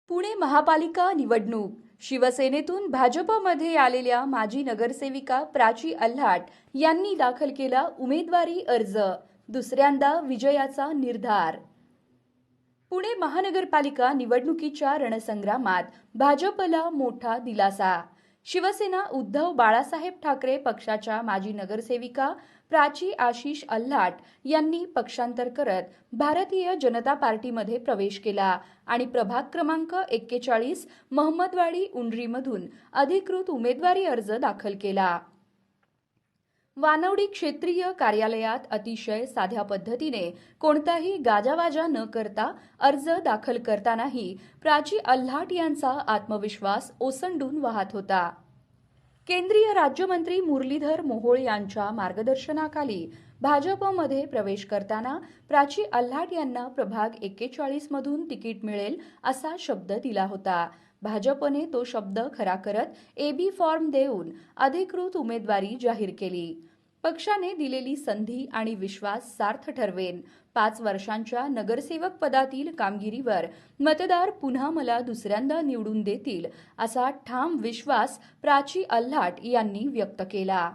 पुणे महापालिका निवडणूक शिवसेनेतून भाजपमध्ये आलेल्या माजी नगरसेविका प्राची आल्हाट यांनी दाखल केला उमेदवारी अर्ज. दुसऱ्यांदा विजयाचा निर्धार. पुणे महानगरपालिका निवडणुकीच्या रणसंग्रामात भाजपला मोठा दिलासा. शिवसेना उद्धव बाळासाहेब ठाकरे पक्षाच्या माजी नगरसेविका प्राची आशिष आल्हाट यांनी पक्षांतर करत भारतीय जनता पार्टीमध्ये प्रवेश केला आणि प्रभाग क्रमांक 41 महमदवाडी उंडरीमधून अधिकृत उमेदवारी अर्ज दाखल केला. वानवडी क्षेत्रीय कार्यालयात अतिशय साध्या पद्धतीने कोणताही गाजावाजा न करता अर्ज दाखल करतानाही प्राची आल्हाट यांचा आत्मविश्वास ओसंडून वाहत होता. केंद्रीय राज्यमंत्री मुरलीधर मोहोळ यांच्या मार्गदर्शनाखाली भाजपमध्ये प्रवेश करताना प्राची आल्हाट यांना प्रभाग 41 मधून तिकीट मिळेल असा शब्द दिला होता. भाजपने तो शब्द खरा करत एबी फॉर्म देऊन अधिकृत उमेदवारी जाहीर केली. पक्षाने दिलेली संधी आणि विश्वास सार्थ ठरवेन. 5 वर्षांच्या नगरसेवक पदातील कामगिरीवर मतदार पुन्हा मला दुसऱ्यांदा निवडून देतील असा ठाम विश्वास प्राची आल्हाट यांनी व्यक्त केला.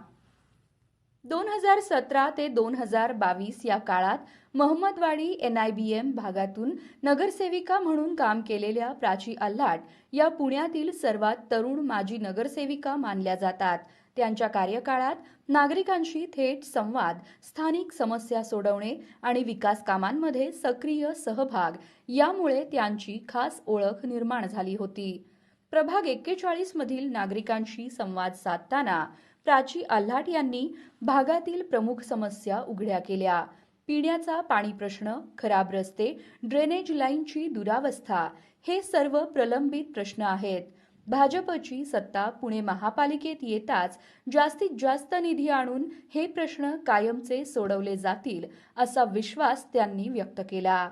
2017 ते 2022 या काळात महमदवाडी NIBM भागातून नगरसेविका म्हणून काम केलेल्या प्राची आल्हाट या पुण्यातील सर्वात तरुण माजी नगरसेविका मानल्या जातात. त्यांच्या कार्यकाळात नागरिकांशी थेट संवाद, स्थानिक समस्या सोडवणे आणि विकास कामांमध्ये सक्रिय सहभाग यामुळे त्यांची खास ओळख निर्माण झाली होती. प्रभाग 41 मधील नागरिकांशी संवाद साधताना प्राची आल्हाट यांनी भागातील प्रमुख समस्या उघड्या केल्या. पिण्याचा पाणी प्रश्न, खराब रस्ते, ड्रेनेज लाईनची दुरावस्था हे सर्व प्रलंबित प्रश्न आहेत. भाजपची सत्ता पुणे महापालिकेत येताच जास्तीत जास्त निधी आणून हे प्रश्न कायमचे सोडवले जातील असा विश्वास त्यांनी व्यक्त केला.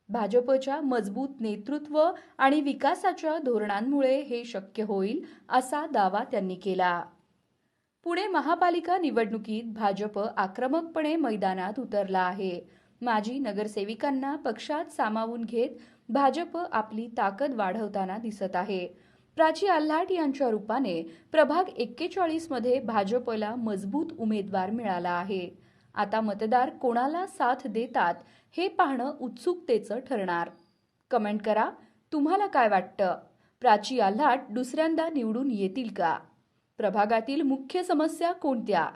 भाजपच्या मजबूत नेतृत्व आणि विकासाच्या धोरणांमुळे हे शक्य होईल असा दावा त्यांनी केला. पुणे महापालिका निवडणुकीत भाजप आक्रमकपणे मैदानात उतरला आहे. माजी नगरसेविकांना पक्षात सामावून घेत भाजप आपली ताकद वाढवताना दिसत आहे. प्राची आल्हाट यांच्या रूपाने प्रभाग 41 मध्ये भाजपला मजबूत उमेदवार मिळाला आहे. आता मतदार कोणाला साथ देतात हे पाहणं उत्सुकतेचं ठरणार. कमेंट करा, तुम्हाला काय वाटतं? प्राची आल्हाट दुसऱ्यांदा निवडून येतील का? प्रभागातील मुख्य समस्या कोणत्या?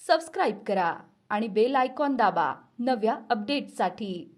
सबस्क्राईब करा आणि बेल आयकॉन दाबा नव्या अपडेट्ससाठी.